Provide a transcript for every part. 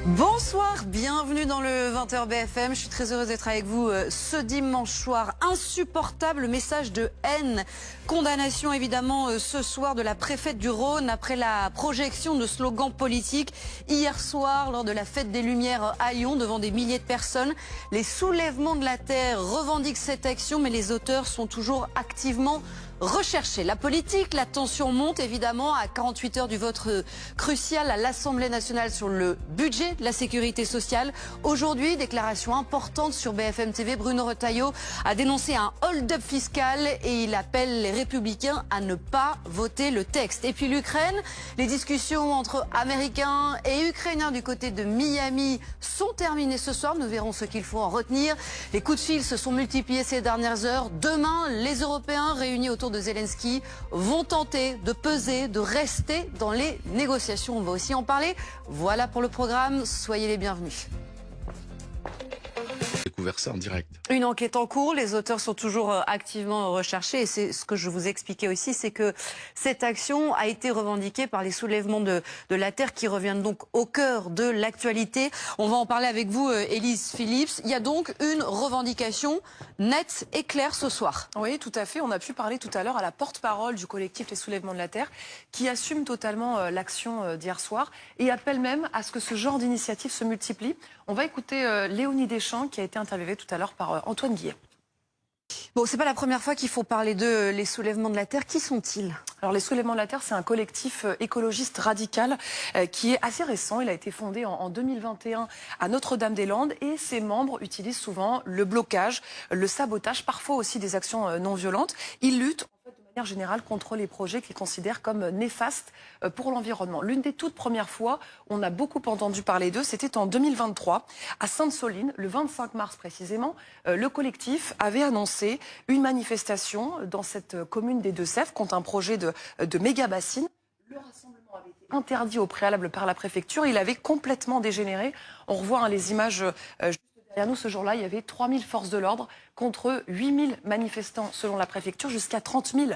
Bonsoir, bienvenue dans le 20h BFM. Je suis très heureuse d'être avec vous ce dimanche soir. Insupportable message de haine. Condamnation évidemment ce soir de la préfète du Rhône après la projection de slogans politiques hier soir lors de la fête des Lumières à Lyon devant des milliers de personnes. Les soulèvements de la terre revendiquent cette action, mais les auteurs sont toujours activement recherchés. La politique, la tension monte évidemment à 48 heures du vote crucial à l'Assemblée nationale sur le budget de la sécurité sociale. Aujourd'hui, déclaration importante sur BFM TV, Bruno Retailleau a dénoncé un hold-up fiscal et il appelle les Républicains à ne pas voter le texte. Et puis l'Ukraine, les discussions entre Américains et Ukrainiens du côté de Miami sont terminées ce soir. Nous verrons ce qu'il faut en retenir. Les coups de fil se sont multipliés ces dernières heures. Demain, les Européens réunis autour de Zelensky vont tenter de peser, de rester dans les négociations. On va aussi en parler. Voilà pour le programme. Soyez les bienvenus. Découvert ça en direct. Une enquête en cours, les auteurs sont toujours activement recherchés et c'est ce que je vous expliquais aussi, c'est que cette action a été revendiquée par les soulèvements de la terre qui reviennent donc au cœur de l'actualité. On va en parler avec vous, Élise Phillips. Il y a donc une revendication nette et claire ce soir. Oui, tout à fait. On a pu parler tout à l'heure à la porte-parole du collectif Les Soulèvements de la Terre qui assume totalement l'action d'hier soir et appelle même à ce que ce genre d'initiative se multiplie. On va écouter Léonie Deschamps qui a été interviewée tout à l'heure par Antoine Guillet. Bon, c'est pas la première fois qu'il faut parler de les soulèvements de la terre. Qui sont-ils? Alors, les Soulèvements de la Terre, c'est un collectif écologiste radical qui est assez récent. Il a été fondé en 2021 à Notre-Dame-des-Landes et ses membres utilisent souvent le blocage, le sabotage, parfois aussi des actions non violentes. Ils luttent de manière générale contre les projets qu'ils considèrent comme néfastes pour l'environnement. L'une des toutes premières fois, on a beaucoup entendu parler d'eux, c'était en 2023, à Sainte-Soline, le 25 mars précisément. Le collectif avait annoncé une manifestation dans cette commune des Deux-Sèvres contre un projet de méga-bassine. Le rassemblement avait été interdit au préalable par la préfecture, il avait complètement dégénéré. On revoit les images juste derrière nous. Ce jour-là, il y avait 3000 forces de l'ordre contre 8000 manifestants selon la préfecture, jusqu'à 30 000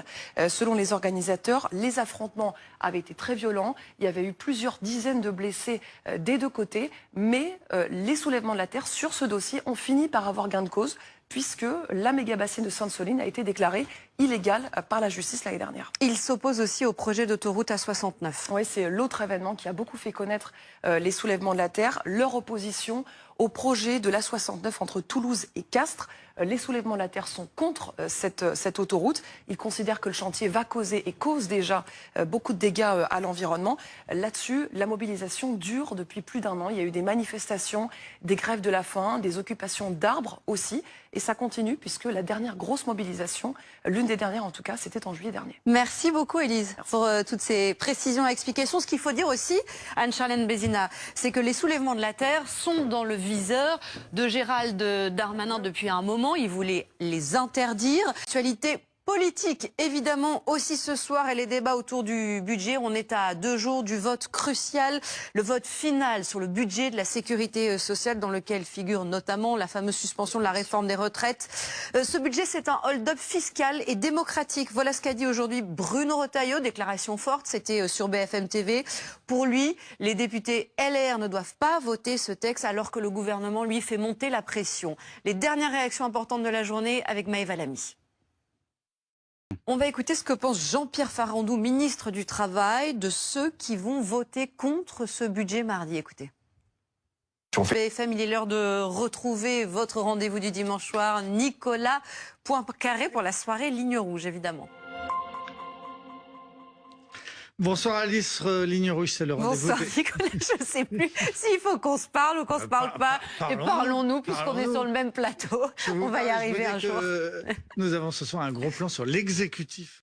selon les organisateurs. Les affrontements avaient été très violents. Il y avait eu plusieurs dizaines de blessés des deux côtés. Mais les soulèvements de la terre sur ce dossier ont fini par avoir gain de cause, puisque la méga-bassine de Sainte-Soline a été déclarée illégale par la justice l'année dernière. Il s'oppose aussi au projet d'autoroute A69. Oui, c'est l'autre événement qui a beaucoup fait connaître les soulèvements de la terre, leur opposition au projet de l'A69 entre Toulouse et Castres. Les soulèvements de la terre sont contre cette autoroute. Ils considèrent que le chantier va causer et cause déjà beaucoup de dégâts à l'environnement. Là-dessus, la mobilisation dure depuis plus d'un an. Il y a eu des manifestations, des grèves de la faim, des occupations d'arbres aussi. Et ça continue puisque la dernière grosse mobilisation, l'une des dernières en tout cas, c'était en juillet dernier. Merci beaucoup Élise pour toutes ces précisions et explications. Ce qu'il faut dire aussi, Anne-Charlène Bézina, c'est que les soulèvements de la terre sont dans le viseur de Gérald Darmanin depuis un moment. Il voulait les interdire. Actualité politique, évidemment, aussi ce soir et les débats autour du budget. On est à 2 jours du vote crucial, le vote final sur le budget de la sécurité sociale dans lequel figure notamment la fameuse suspension de la réforme des retraites. Ce budget, c'est un hold-up fiscal et démocratique. Voilà ce qu'a dit aujourd'hui Bruno Retailleau, déclaration forte, c'était sur BFM TV. Pour lui, les députés LR ne doivent pas voter ce texte alors que le gouvernement, lui, fait monter la pression. Les dernières réactions importantes de la journée avec Maëva Lamy. On va écouter ce que pense Jean-Pierre Farandou, ministre du Travail, de ceux qui vont voter contre ce budget mardi. Écoutez. BFM, il est l'heure de retrouver votre rendez-vous du dimanche soir. Nicolas Poincaré pour la soirée Ligne Rouge, évidemment. Bonsoir Alice, Ligne Rouge, c'est le rendez-vous. Bonsoir Nicolas, je ne sais plus s'il faut qu'on se parle ou qu'on ne se parle pas. Et parlons-nous, puisqu'on est sur le même plateau. On va y arriver un jour. Nous avons ce soir un gros plan sur l'exécutif.